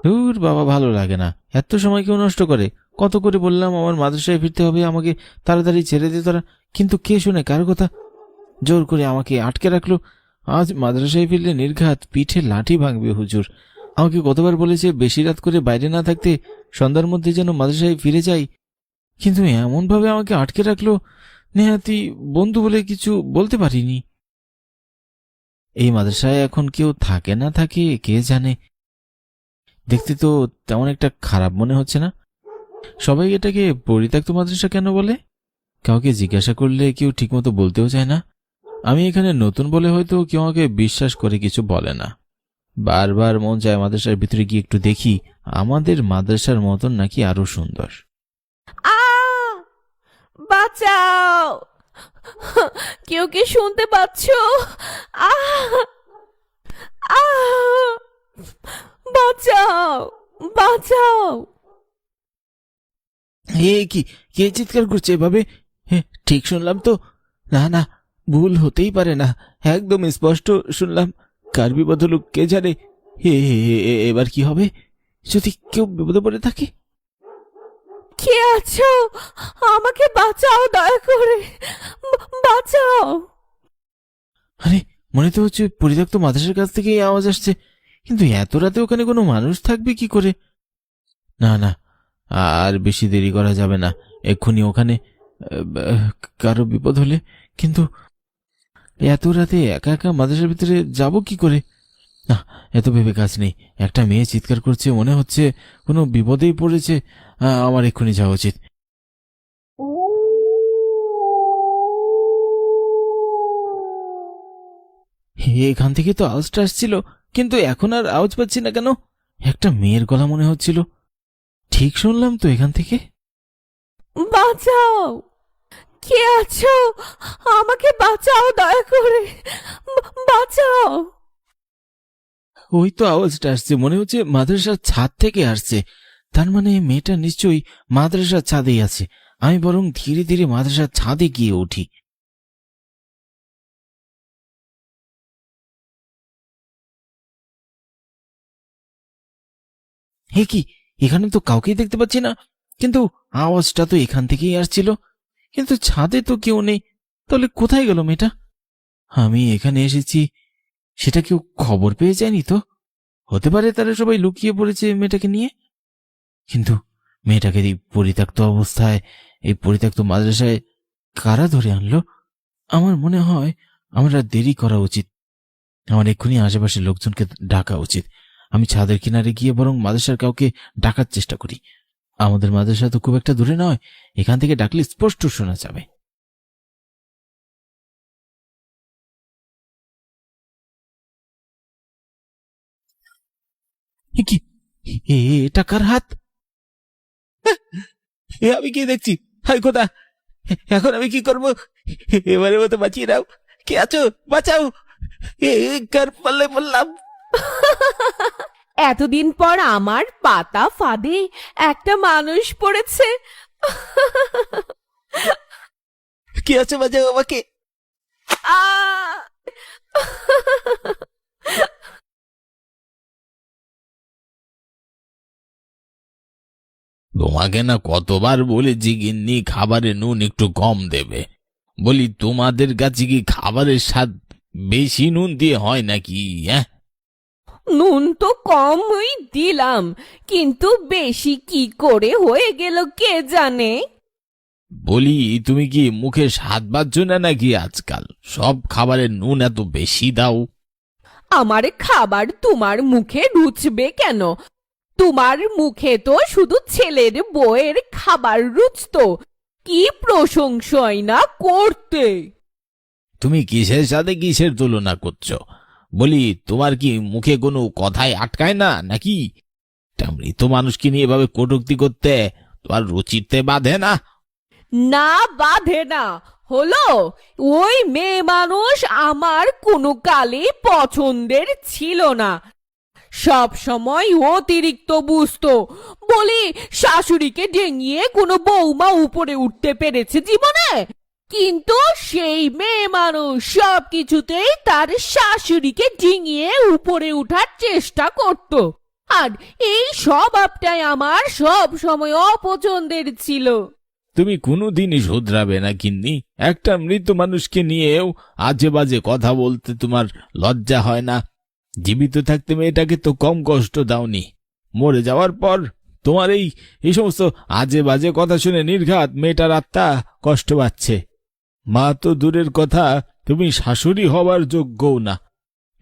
ধুর বাবা, ভালো লাগে না, এত সময় কেউ নষ্ট করে। কত করে বললাম আমার মাদ্রাসায় ফিরতে হবে, আমাকে তাড়াতাড়ি ছেড়ে দে তোরা, কিন্তু কে শুনে কার কথা? জোর করে আমাকে আটকে রাখলো। আজ মাদ্রাসায় ফিরলে নির্ঘাত পিঠে লাঠি ভাঙবে হুজুর। আমাকে কতবার বলেছে বেশি রাত করে বাইরে না থাকতে, সন্ধ্যার মধ্যে যেন মাদ্রাসায় ফিরে যাই, কিন্তু এমন ভাবে আমাকে আটকে রাখলো, নেহাতি বন্ধু বলে কিছু বলতে পারিনি। এই মাদ্রাসায় এখন কেউ থাকে না থাকে কে জানে। দেখতে তো তেমন একটা খারাপ মনে হচ্ছে না। সবাই এটাকে পরিত্যক্ত মাদ্রাসা কেন বলে? কাউকে জিজ্ঞাসা করলে কেউ ঠিকমতো বলতেও চায় না। আমি এখানে নতুন বলে হয়তো কেউ আমাকে বিশ্বাস করে কিছু বলে না। বারবার মন চায় মাদ্রাসার ভিতরে গিয়ে একটু দেখি আমাদের মাদ্রাসার মতন নাকি আরো সুন্দর। বাঁচাও, কেউ কি শুনতে পাচ্ছ? বাঁচাও, বাঁচাও। কি কে চিৎকার করছে এভাবে? ঠিক শুনলাম তো? না না, ভুল হতেই পারে না, একদম স্পষ্ট শুনলাম। কার বিপদ হলো কে জানে। এবার কি হবে যদি কেউ বিপদে পড়ে থাকে? কে আছো? আমাকে বাঁচাও, দয়া করে বাঁচাও। আরে, মনে তো হচ্ছে পরিত্যক্ত মাদ্রাসার কাছ থেকে এই আওয়াজ আসছে, কিন্তু এত রাতে ওখানে কোনো মানুষ থাকবে কি করে? না না, আর বেশি দেরি করা যাবে না, এক্ষুনি ওখানে কারো বিপদ হলে। কিন্তু এত রাতে একা একা মাদ্রাসার ভিতরে যাব কি করে? না, এত ভেবে কাজ নেই। একটা মেয়ে চিৎকার করছে, মনে হচ্ছে কোনো বিপদেই পড়েছে। আমার এক্ষুনি যাওয়া উচিত। এখান থেকে তো আওয়াজটা আসছিল, কিন্তু এখন আর আওয়াজ পাচ্ছি না কেন? একটা মেয়ের গলা মনে হচ্ছিল। ঠিক শুনলাম তো এখান থেকে? বাঁচাও, কে আছো? আমাকে বাঁচাও, দয়া করে বাঁচাও। ওই তো আওয়াজটা আসছে, মনে হচ্ছে মাদ্রাসার ছাদ থেকে আসছে। তার মানে মেয়েটা নিশ্চয়ই মাদ্রাসার ছাদেই আছে। আমি বরং ধীরে ধীরে মাদ্রাসার ছাদে গিয়ে উঠি। হে কি, এখানে তো কাউকেই দেখতে পাচ্ছি না, কিন্তু আওয়াজটা তো এখান থেকেই আসছিল। কিন্তু ছাদে তো কেউ নেই, তাহলে কোথায় গেল মেয়েটা? আমি এখানে এসেছি, সেটা কেউ খবর পেয়ে যায়নি তো? হতে পারে তারা সবাই লুকিয়ে পড়েছে মেয়েটাকে নিয়ে। কিন্তু মেয়েটাকে এই পরিত্যক্ত অবস্থায়, এই পরিত্যক্ত মাদ্রাসায় কারা ধরে আনলো? আমার মনে হয় আমার আর দেরি করা উচিত। আমার এক্ষুনি আশেপাশের লোকজনকে ডাকা উচিত। আমি ছাদের কিনারে গিয়ে বরং মাদ্রাসার কাউকে ডাকার চেষ্টা করি। আমাদের মাদ্রাসা তো খুব একটা দূরে নয়, এখান থেকে ডাকলে স্পষ্ট শোনা যাবে। কি, এটা কার হাত? আমি কি দেখছি? হায় খোদা, এখন আমি কি করবো? এবারে মতো বাঁচিয়ে দাও, কে আছো? বাঁচাও, কার পাল্লে পড়লাম? এতদিন পর আমার পাতা ফাঁদে একটা মানুষ পড়েছে। কে আছো? বাঁচাও আমাকে। তোমাকে না কতবার বলেছি গিন্নি, খাবারে নুন একটু কম দেবে। বলি, তোমাদের কাছে কি খাবারের স্বাদ বেশি নুন দিয়ে হয় নাকি? নুন তো কমই দিলাম, কিন্তু বেশি কি করে হয়ে গেল কে জানে। বলি, তুমি কি মুখে স্বাদ পাচ্ছ না নাকি আজকাল? সব খাবারে নুন এত বেশি দাও। আমার খাবার তোমার মুখে রুচবে কেন? তোমার মুখে তো শুধু ছেলের বউয়ের খাবার রুচতো, কি প্রশংসাই না করতে। তুমি কিসের সাথে কিসের তুলনা করছো? বলি, তোমার কি মুখে কোনো কথাই আটকায় না নাকি? একটা মৃত মানুষকে নিয়ে এভাবে কটূক্তি করতে তোমার রুচিতে বাধে না? না, বাধে না হলো? ওই মেয়ে মানুষ আমার কোনো কালে পছন্দের ছিল না, সব সময় অতিরিক্ত বুঝতো। বলি, শাশুড়িকে ডেঙিয়ে কোনো বৌমা উপরে উঠতে পেরেছে জীবনে? কিন্তু সেই মেয়ে মানুষ সব কিছুতেই তার শাশুড়িকে ডিঙিয়ে উপরে উঠার চেষ্টা করত। আর এই স্বভাবটাই আমার সব সময় অপছন্দের ছিল। তুমি কোনোদিনই শুধরাবে না গিন্নি। একটা মৃত মানুষকে নিয়েও আজে বাজে কথা বলতে তোমার লজ্জা হয় না? জীবিত থাকতে মেয়েটাকে তো কম কষ্ট দাওনি, মরে যাওয়ার পর তোমার এই সমস্ত আজে বাজে কথা শুনে নির্ঘাত মেয়েটার আত্মা কষ্ট পাচ্ছে। মা তো দূরের কথা, তুমি শাশুড়ি হবার যোগ্যও না।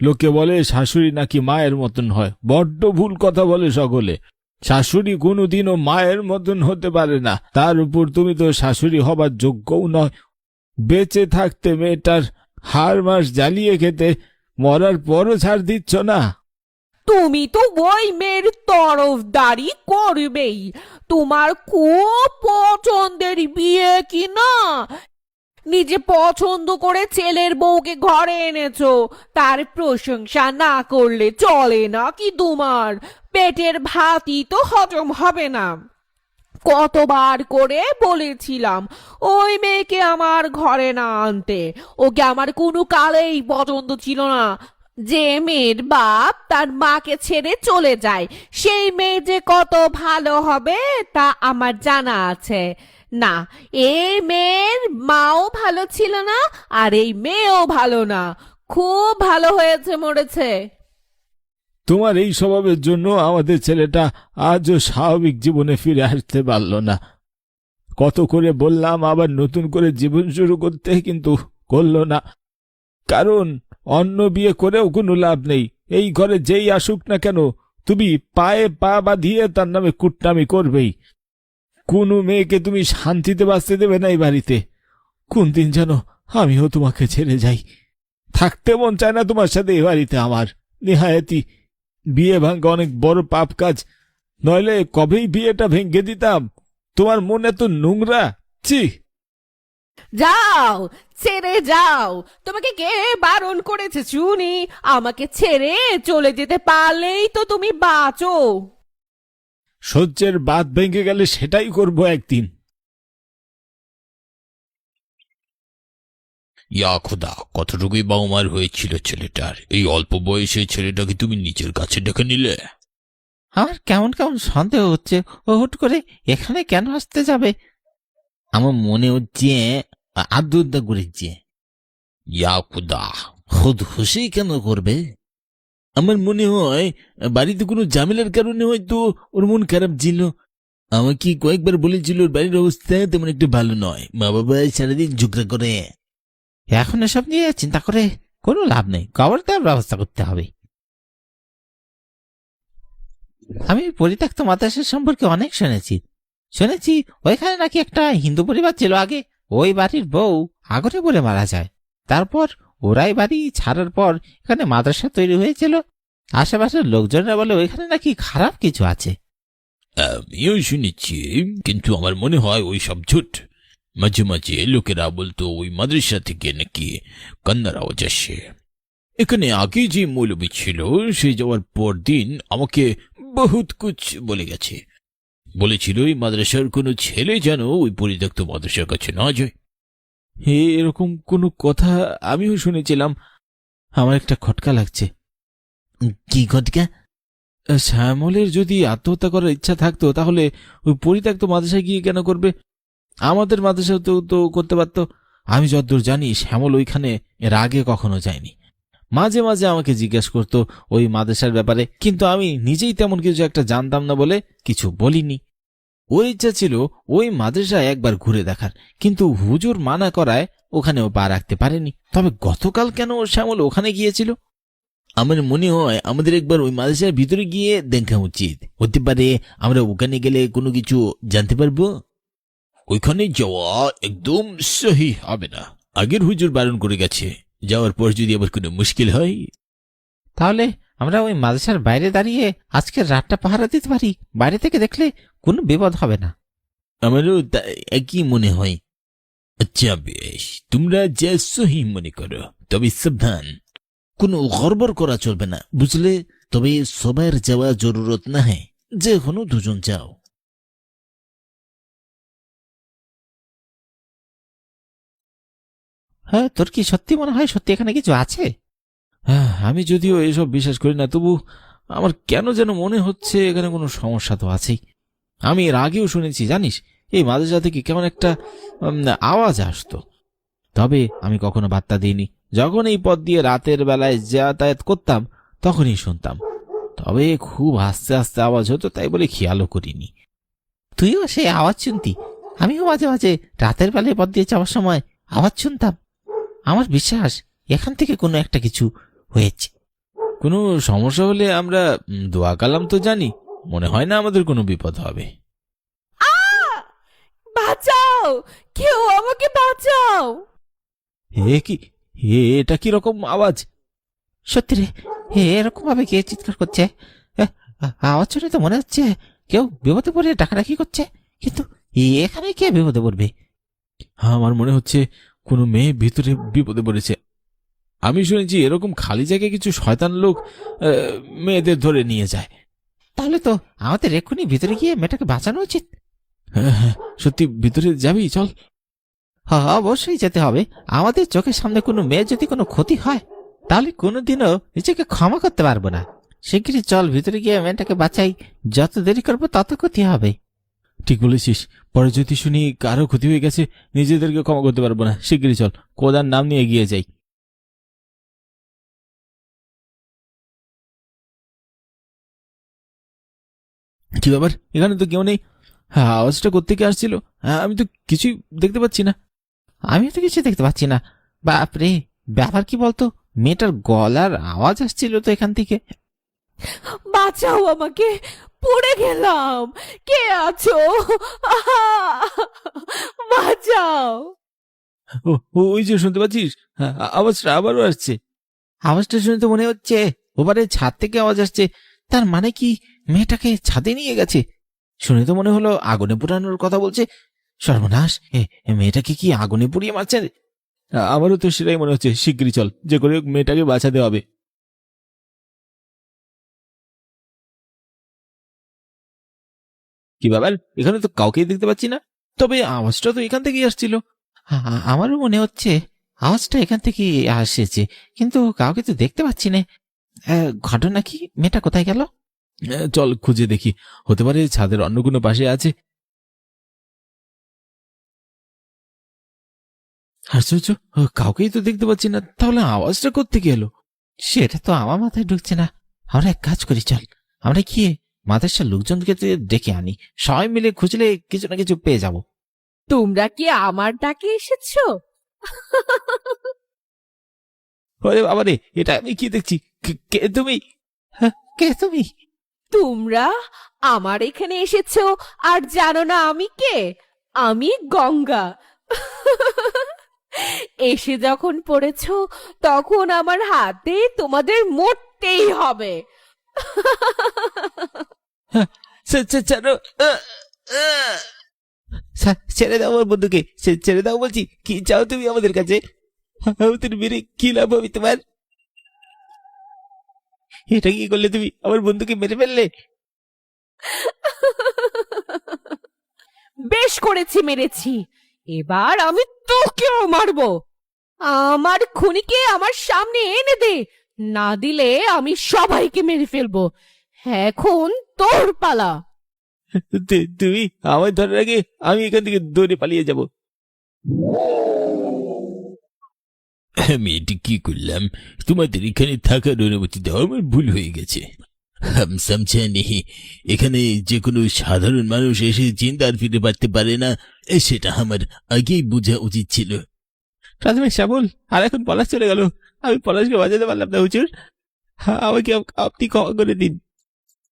লোকে বলে শাশুড়ি নাকি মায়ের মতন হয়, বড্ড ভুল কথা বলে সকলে। শাশুড়ি কোনোদিনও মায়ের মতন হতে পারে না। তার উপর তুমি তো শাশুড়ি হবার যোগ্যও নয়। বেঁচে থাকতে মেয়েটার হাড় মাস জ্বালিয়ে খেতে, মরার পরও ছাড় দিচ্ছ না। তুমি তো ওই মেয়ের তরফদারি করবেই। তোমার খুব পছন্দের বিয়ে কি না? নিজে পছন্দ করে ছেলের বউকে ঘরে এনেছো, তার প্রশংসা না করলে চলে না কি তোমার? পেটের ভাতই তো হজম হবে না। কতবার করে বলেছিলাম ওই মেয়েকে আমার ঘরে না আনতে। ওকে আমার কোনো কালেই পছন্দ ছিল না। যে মেয়ের বাপ তার মাকে ছেড়ে চলে যায়, সেই মেয়ে যে কত ভালো হবে তা আমার জানা আছে। না, এই মেয়ের মাও ভালো ছিল না, আর এই মেয়েও ভালো না। খুব ভালো হয়েছে মরেছে। তোমার এই স্বভাবের জন্য আমাদের ছেলেটা আজও স্বাভাবিক জীবনে ফিরে আসতে পারল না। কত করে বললাম আবার নতুন করে জীবন শুরু করতে, কিন্তু করল না। কারণ অন্য বিয়ে করেও কোনো লাভ নেই। এই ঘরে যেই আসুক না কেন, তুমি পায়ে পা বাঁধিয়ে তার নামে কুটনামি করবেই। কোনো মেয়েকে তুমি শান্তিতে বাঁচতে দেবে না এই বাড়িতে। কোন দিন যেন আমিও তোমাকে ছেড়ে যাই। থাকতে মন চায় না তোমার সাথে এই বাড়িতে আমার। নেহায়েতি বিয়ে ভাঙা অনেক বড় পাপ কাজ, নইলে কবেই বিয়েটা ভেঙে দিতাম। তোমার মন এত নোংরা, ছি। যাও, ছেড়ে যাও। তোমাকে কে বারণ করেছে শুনি? আমাকে ছেড়ে চলে যেতে পারলেই তো তুমি বাঁচো। সহ্যের বাঁধ ভেঙে গেলে সেটাই করব একদিন। ইয়া খোদা, কতটুকুই বাউমার হয়েছিল ছেলেটার! এই অল্প বয়সে ছেলেটাকে তুমি নিজের কাছে ডেকে নিলে। আমার কেমন কেমন সন্দেহ হচ্ছে ও হুট করে এখানে কেন আসতে যাবে। আমার মনে হচ্ছে আদুদ্দা করেছে। ইয়া খোদা! খুদ খুশি কেন করবে? আমার মনে হয় বাড়িতে কোনো ঝামেলার কারণে হয়তো ওর মন খারাপ ছিল। আমাকে কয়েকবার বলেছিল ওর বাড়ির অবস্থা তেমন একটু ভালো নয়, মা বাবা সারাদিন ঝগড়া করে। এখন এসব নিয়ে চিন্তা করে কোনো লাভ নেই, কবর দেওয়ার ব্যবস্থা করতে হবে। আমি পরিত্যক্ত মাদ্রাসা সম্পর্কে অনেক শুনেছি ওইখানে নাকি একটা হিন্দু পরিবার ছিল আগে। ওই বাড়ির বউ আগুনে পড়ে মারা যায়। তারপর ওরাই বাড়ি ছাড়ার পর এখানে মাদ্রাসা তৈরি হয়েছিল। আশেপাশের লোকজনরা বলে ওইখানে নাকি খারাপ কিছু আছে। আমিও শুনেছি, কিন্তু আমার মনে হয় ওই সব ঝুট। মাঝে মাঝে লোকেরা বলতো ওই মাদ্রাসা থেকে নাকি কান্নার আওয়াজ আসে। এখানে আগে যে মৌলবী ছিল সে যাওয়ার পর দিন আমাকে বহুত কুছ বলে গেছে। বলেছিল ওই মাদ্রাসার কোনো ছেলে যেন ওই পরিত্যক্ত মাদ্রাসার কাছে না যায়। হে, এরকম কোনো কথা আমিও শুনেছিলাম। আমার একটা খটকা লাগছে। কি খটকা? শ্যামলের যদি আত্মহত্যা করার ইচ্ছা থাকতো তাহলে ওই পরিত্যক্ত মাদ্রাসায় গিয়ে কেন করবে? আমাদের মাদ্রাসাও তো করতে পারতো। আমি যতদূর জানি শ্যামল ওইখানে এর আগে কখনো যায়নি। মাঝে মাঝে আমাকে জিজ্ঞেস করতো ওই মাদ্রাসার ব্যাপারে, কিন্তু আমি নিজেই তেমন কিছু একটা জানতাম না বলে কিছু বলিনি। ওর ইচ্ছা ছিল ওই মাদ্রাসায় একবার ঘুরে দেখার, কিন্তু হুজুর মানা করায় ওখানেও পা রাখতে পারেনি। তবে গতকাল কেন শ্যামল ওখানে গিয়েছিল? আমার মনে হয় আমাদের একবার ওই মাদ্রাসার ভিতরে গিয়ে দেখা উচিত। হতে পারে আমরা ওখানে গেলে কোনো কিছু জানতে পারবো। ওইখানে যাওয়া একদম সহি হবে না। আগের হুজুর বারণ করে গেছে। যাওয়ার পর যদি আবার কোনো মুশকিল হয়, তাহলে আমরা ওই মাদ্রাসার বাইরে দাঁড়িয়ে আজকের রাতটা পাহারা দিতে পারি। বাইরে থেকে দেখলে কোনো বিপদ হবে না। আমারও একই মনে হয়। আচ্ছা বেশ, তোমরা যা সহি মনে করো, তবে সাবধান। কোনো গড়বড় করা চলবে না, বুঝলে? তবে সবার যাওয়া জরুরত না, হ্যাঁ, যে কোনো দুজন যাও। হ্যাঁ, তোর কি সত্যি মনে হয় সত্যি এখানে কিছু আছে? হ্যাঁ, আমি যদিও এসব বিশ্বাস করি না, তবু আমার কেন যেন মনে হচ্ছে এখানে কোনো সমস্যা তো আছেই। আমি এর আগেও শুনেছি জানিস, এই মাদ্রাসা থেকে কেমন একটা আওয়াজ আসতো, তবে আমি কখনো বার্তা দিইনি। যখন এই পথ দিয়ে রাতের বেলায় যাতায়াত করতাম তখনই শুনতাম, তবে খুব আস্তে আস্তে আওয়াজ হতো, তাই বলে খেয়ালও করিনি। তুইও সেই আওয়াজ শুনতি? আমিও মাঝে মাঝে রাতের বেলায় পথ দিয়ে যাওয়ার সময় আওয়াজ শুনতাম। আমার বিশ্বাস এখান থেকে কোনো একটা কিছু হয়েছে। কোনো সমস্যা হলে আমরা দোয়া কালাম তো জানি, মনে হয় না আমাদের কোনো বিপদ হবে। বাঁচাও, কেউ আমাকে বাঁচাও। হে কি, এটা কি রকম আওয়াজ? সত্যি রে, এরকম ভাবে কে চিৎকার করছে? আওয়াজ শুনে তো মনে হচ্ছে কেউ বিপদে পড়ে ডাকাডাকি করছে, কিন্তু এখানে কে বিপদে পড়বে? আমার মনে হচ্ছে কোনো মেয়ে ভিতরে বিপদে পড়েছে। আমি শুনেছি এরকম খালি জায়গায় কিছু শয়তান লোক মেয়েদের ধরে নিয়ে যায়। তাহলে তো আমাদের এক্ষুনি ভিতরে গিয়ে মেয়েটাকে বাঁচানো উচিত। হ্যাঁ, সত্যি ভিতরে যাবি? চল। হ্যাঁ, অবশ্যই যেতে হবে। আমাদের চোখের সামনে কোনো মেয়ে যদি কোনো ক্ষতি হয় তাহলে কোনোদিনও নিজেকে ক্ষমা করতে পারবো না। শিগগিরই চল, ভিতরে গিয়ে মেয়েটাকে বাঁচাই। যত দেরি করবো তত ক্ষতি হবে। ঠিক বলেছিস, পরে যদি শুনি কারো ক্ষতি হয়ে গেছে নিজেদেরকে ক্ষমা করতে পারবো না। শিগগিরই চল, খোদার নাম নিয়ে এগিয়ে যাই। কি ব্যাপার, এখানে তো কেউ নেই। হ্যাঁ, আওয়াজটা কোত্থেকে আসছিল? আমি তো কিছুই দেখতে পাচ্ছি না। আমি তো কিছু দেখতে পাচ্ছি না। বাপরে, ব্যাপার কি বলতো? মেয়েটার গলার আওয়াজ আসছিল তো এখান থেকে। বাঁচাও আমাকে, পড়ে গেলাম। কে আছো? বাঁচাও। ওই যে শুনতে পাচ্ছিস? আওয়াজটা আবারও আসছে। আওয়াজটা শুনে তো মনে হচ্ছে ওপারে ছাদ থেকে আওয়াজ আসছে। তার মানে কি মেয়েটাকে ছাদে নিয়ে গেছে? শুনে তো মনে হলো আগুনে পোড়ানোর কথা বলছে। সর্বনাশ, মেয়েটাকে কি আগুনে পুড়িয়ে মারছে? আমারও তো সেটাই মনে হচ্ছে। শিগগিরই চল, যে করে হোক মেয়েটাকে বাঁচাতে হবে। কি ব্যাপার, এখানে তো কাউকেই দেখতে পাচ্ছি না, তবে আওয়াজটা তো এখান থেকেই আসছিল। আমারও মনে হচ্ছে আওয়াজটা এখান থেকে আসছে, কিন্তু কাউকে তো দেখতে পাচ্ছি না। ঘটনা কি? মেয়েটা কোথায় গেল? চল খুঁজে দেখি, হতে পারে ছাদের অন্য কোনো পাশে আছে। আশ্চর্য, কাউকেই তো দেখতে পাচ্ছি না, তাহলে আওয়াজটা কোত্থেকে এলো? সেটা তো আমার মাথায় ঢুকছে না। আমরা এক কাজ করি, চল আমরা গিয়ে মাদ্রাসার লোকজনকে ডেকে আনি। সবাই মিলে খুঁজলে কিছু না কিছু পেয়ে যাব। তোমরা কি আমার ডাকে এসেছো? ওরে বাবারে, এটা আমি কি দেখছি? কে তুমি? কে তুমি? তোমরা আমার এখানে এসেছো আর জানো না আমি কে? আমি গঙ্গা। এসে যখন পড়েছো তখন আমার হাতে তোমাদের মরতেই হবে। ছাড়ো, ছেড়ে দাও আমার বন্ধুকে, ছেড়ে দাও বলছি। কি চাও তুমি আমাদের কাছে? আমাদের মেরে কি লাভ হবে তোমার? এটা কি করলে তুমি? আমার বন্ধুকে মেরে ফেললে। বেশ করেছি, মেরেছি। এবার আমি তোকেও মারবো। আমার খুনিকে আমার সামনে এনে দে, না দিলে আমি সবাইকে মেরে ফেলবো। এখন তোর পালা। তুমি আমার ধরার আগে আমি এখান থেকে দৌড়ে পালিয়ে যাব। আমি এটি কি করলাম? তোমাদের এখানে থাকার অনুমতি দেওয়া আমার ভুল হয়ে গেছে। হাম সমঝা নেহি, এখানে যে কোনো সাধারণ মানুষ এসে জিন্দা আর ফিরে পারতে পারে না, সেটা আমার আগেই বোঝা উচিত ছিল। প্রাথমিক সাবল, আর এখন পলাশ চলে গেল। আমি পলাশকে বাঁচাতে পারলাম না হুজুর। আমাকে আপনি ক্ষমা করে দিন।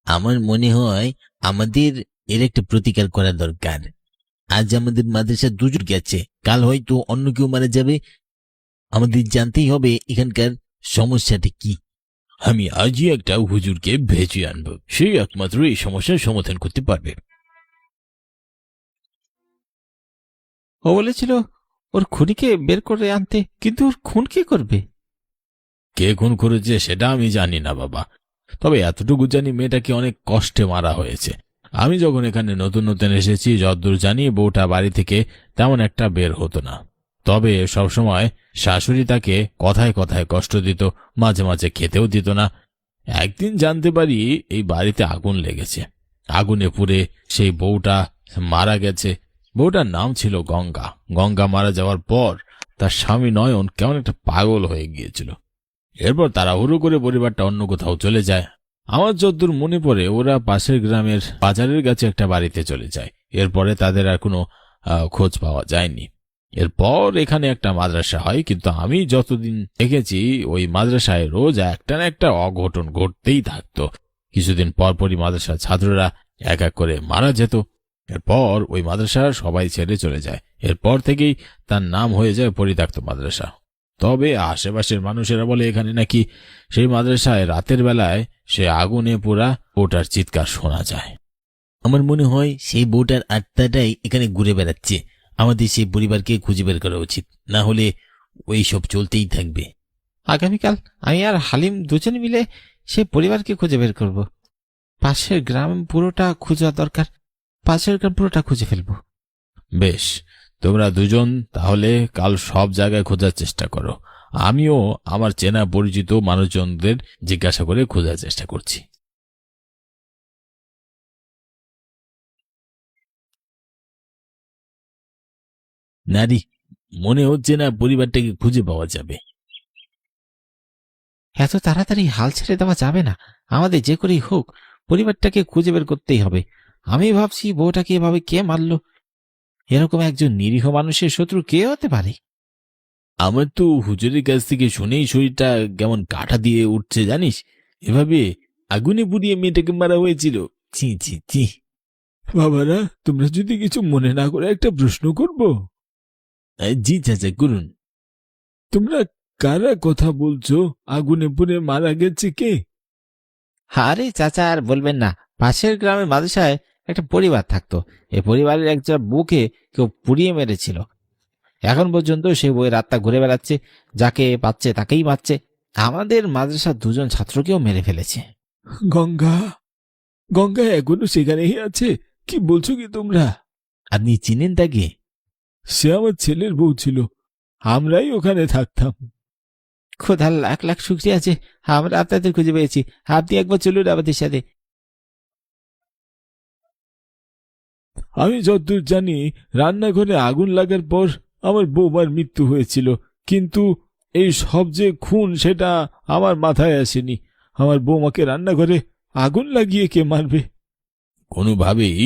আমার মনে হয় আমাদের এর একটা প্রতিকার করা দরকার। আজ আমাদের মাদ্রাসা দুজন গেছে, কাল হয়তো অন্য কেউ মারা যাবে। আমাদের জানতেই হবে এখানকার সমস্যাটা কি। আমি আজই একটা হুজুরকে ভেজে আনবো, সেই একমাত্র এই সমস্যার সমাধান করতে পারবে। ও বলেছিল ওর খুনিকে বের করে আনতে, কিন্তু ওর খুন কে করবে? কে খুন করেছে সেটা আমি জানি না বাবা, তবে এতটুকু জানি মেয়েটাকে অনেক কষ্টে মারা হয়েছে। আমি যখন এখানে নতুন নতুন এসেছি, যতদূর জানি বউটা বাড়ি থেকে তেমন একটা বের হতো না। তবে সবসময় শাশুড়ি তাকে কথায় কথায় কষ্ট দিত, মাঝে মাঝে খেতেও দিত না। একদিন জানতে পারি এই বাড়িতে আগুন লেগেছে। আগুনে পুড়ে সেই বউটা মারা গেছে। বউটার নাম ছিল গঙ্গা। গঙ্গা মারা যাওয়ার পর তার স্বামী নয়ন কেমন একটা পাগল হয়ে গিয়েছিল। এরপর তারা হুড়ো করে পরিবারটা অন্য কোথাও চলে যায়। আমার যতদূর মনে পড়ে ওরা পাশের গ্রামের বাজারের কাছে একটা বাড়িতে চলে যায়। এরপরে তাদের আর কোনো খোঁজ পাওয়া যায়নি। এরপর এখানে একটা মাদ্রাসা হয়, কিন্তু আমি যতদিন দেখেছি ওই মাদ্রাসায় রোজ একটা না একটা অঘটন ঘটতেই থাকতো। কিছুদিন পরপরই মাদ্রাসার ছাত্ররা এক এক করে মারা যেত। এরপর ওই মাদ্রাসা সবাই ছেড়ে চলে যায়। এরপর থেকেই তার নাম হয়ে যায় পরিত্যক্ত মাদ্রাসা। তবে আশেপাশের মানুষেরা বলে এখানে নাকি সেই মাদ্রাসায় রাতের বেলায় সে আগুনে পোড়া ওটার চিৎকার শোনা যায়। আমার মনে হয় সেই বউটার আত্মাটাই এখানে ঘুরে বেড়াচ্ছে। আমাদের সেই পরিবারকে খুঁজে বের করা উচিত, না হলে ওই সব চলতেই থাকবে। আগামীকাল আমি আর হালিম দুজন মিলে সেই পরিবারকে খুঁজে বের করব। পাশের গ্রাম পুরোটা খোঁজা দরকার। পাশের গ্রাম পুরোটা খুঁজে ফেলবো। বেশ, তোমরা দুজন তাহলে কাল সব জায়গায় খোঁজার চেষ্টা করো। আমিও আমার চেনা পরিচিত মানুষজনদের জিজ্ঞাসা করে খোঁজার চেষ্টা করছি। নারী, মনে হচ্ছে না পরিবারটাকে খুঁজে পাওয়া যাবে। এত তাড়াতাড়ি হাল ছেড়ে দেওয়া যাবে না। আমাদের যে করেই হোক পরিবারটাকে খুঁজে বের করতেই হবে। আমি ভাবছি বউটাকে এভাবে কে মারলো? এরকম একজন নিরীহ মানুষের শত্রু কে হতে পারে? আমার তো হুজুরের কাছ থেকে শুনেই শরীরটা কেমন কাঁটা দিয়ে উঠছে জানিস। এভাবে আগুনে পুড়িয়ে মেয়েটাকে মারা হয়েছিল। ছি ছি ছি। বাবারা, তোমরা যদি কিছু মনে না করে একটা প্রশ্ন করব। জি চাচা, করুন। তোমরা কারা কথা বলছো? আগুনে পুড়ে মারা গেছে কে? আরে চাচা, আর বলবেন না। পাশের গ্রামের মাদ্রাসায় একটা পরিবার থাকতো। এই পরিবারের একটা বউকে কেউ পুড়িয়ে মেরেছিল। এখন পর্যন্ত সে বউয়ের আত্মা ঘুরে বেড়াচ্ছে, যাকে পাচ্ছে তাকেই মারছে। আমাদের মাদ্রাসার দুজন ছাত্রকেও মেরে ফেলেছে। গঙ্গা? গঙ্গা এখনো সেখানেই আছে? কি বলছো কি তোমরা? আপনি চিনেন তাকে? সে আমার ছেলের বউ ছিল। আমরাই ওখানে থাকতাম। খোদার লাখ লাখ শুকরিয়া আছে আমরা আপনাদের খুঁজে পেয়েছি। আপনি একবার চলুন আমাদের সাথে। আমি যতদূর জানি রান্নাঘরে আগুন লাগার পর আমার বৌমার মৃত্যু হয়েছিল, কিন্তু এই সব যে খুন সেটা আমার মাথায় আসেনি। আমার বৌমাকে রান্নাঘরে আগুন লাগিয়ে কে মারবে? কোনোভাবেই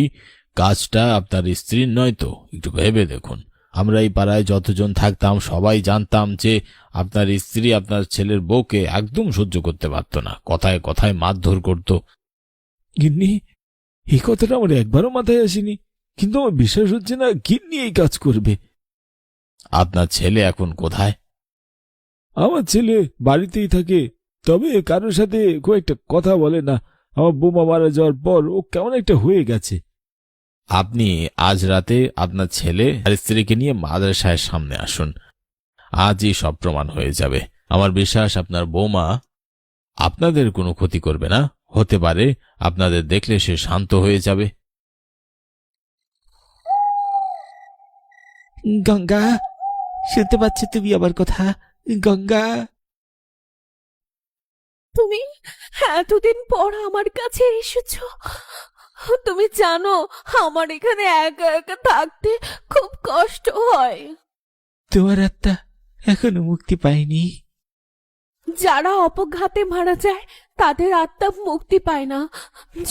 কাজটা আপনার স্ত্রীর নয় তো? একটু ভেবে দেখুন। আমরা এই পাড়ায় যতজন থাকতাম সবাই জানতাম যে আপনার স্ত্রী আপনার ছেলের বউকে একদম সহ্য করতে পারত না। কথায় কথায় মারধর করত। গিন্নি, এই কথাটা আমার একবারও মাথায় আসেনি, কিন্তু আমার বিশ্বাস হচ্ছে না গিন্নি এই কাজ করবে। আপনার ছেলে এখন কোথায়? আমার ছেলে বাড়িতেই থাকে, তবে কারোর সাথে খুব একটা কথা বলে না। আমার বৌমা মারা যাওয়ার পর ও কেমন একটা হয়ে গেছে। আপনি আজ রাতে আপনার ছেলে আর স্ত্রীকে নিয়ে মাদ্রাসার সামনে আসুন। আজই সব প্রমাণ হয়ে যাবে। আমার বিশ্বাস আপনার বৌমা আপনাদের কোনো ক্ষতি করবে না। হতে পারে আপনাদের দেখলে সে শান্ত হয়ে যাবে। গঙ্গা, শুনতে পাচ্ছ তুমি আমার কথা? গঙ্গা, তুমি এতদিন পর আমার কাছে এসেছো। তুমি জানো আমার এখানে একা একা থাকতে খুব কষ্ট হয়। তোমার আত্মা এখনো মুক্তি পায়নি। যারা অপঘাতে মারা যায় তাদের আত্মা মুক্তি পায় না।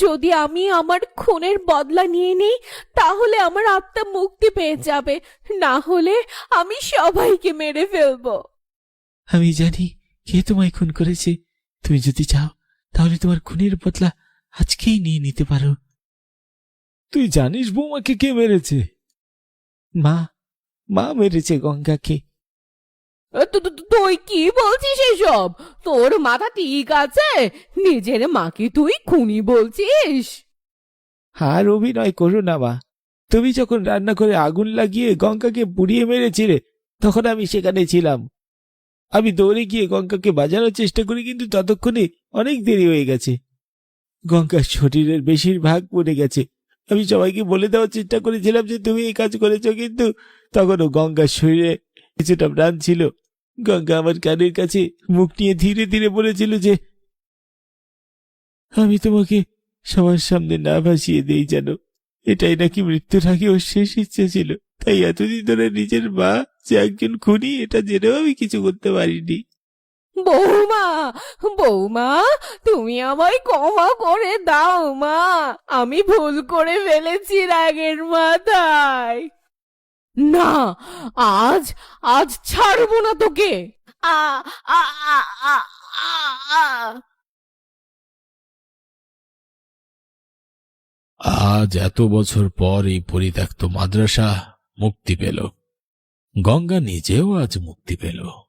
যদি আমি আমার খুনের বদলা নিয়ে নিই তাহলে আমার আত্মা মুক্তি পেয়ে যাবে, না হলে আমি সবাইকে মেরে ফেলবো। আমি জানি কে তোমায় খুন করেছে। তুমি যদি চাও তাহলে তোমার খুনের বদলা আজকেই নিয়ে নিতে পারো। তুই জানিস বৌমাকে কে মেরেছে? মা, মা মেরেছে গঙ্গাকে। তুই কি বলছিস এসব? তোর মাথা ঠিক আছে? নিজের মাকে তুই খুনি বলছিস? আর অভিনয় করো না মা। তুমি যখন রান্না করে আগুন লাগিয়ে গঙ্গাকে পুড়িয়ে মেরেছিলে তখন আমি সেখানে ছিলাম। আমি দৌড়ে গিয়ে গঙ্গাকে বাজানোর চেষ্টা করি, কিন্তু ততক্ষণে অনেক দেরি হয়ে গেছে। গঙ্গার শরীরের বেশিরভাগ পড়ে গেছে। আমি সবাইকে বলে দেওয়ার চেষ্টা করেছিলাম যে তুমি এই কাজ করেছো, কিন্তু তখনও গঙ্গার শরীরে কিছুটা প্রাণ ছিল। গঙ্গা আমার কানের কাছে মুখ নিয়ে ধীরে ধীরে বলেছিল যে আমি তোমাকে সবার সামনে না ভাসিয়ে দেই যেন। এটাই নাকি মৃত্যুর আগে ওর শেষ ইচ্ছে ছিল। তাই এতদিন ধরে নিজের মা যে একজন খুনি এটা জেনেও আমি কিছু করতে পারিনি। বৌমা, বৌমা, তুমি আমায় ক্ষমা করে দাও মা, আমি ভুল করে ফেলেছি রাগের মাথায়। না, আজ আজ ছাড়বো না তোকে। আ আ আ আ আ আ। আজ এত বছর পর এই পরিত্যক্ত মাদ্রাসা মুক্তি পেল। গঙ্গা নিজেও আজ মুক্তি পেল।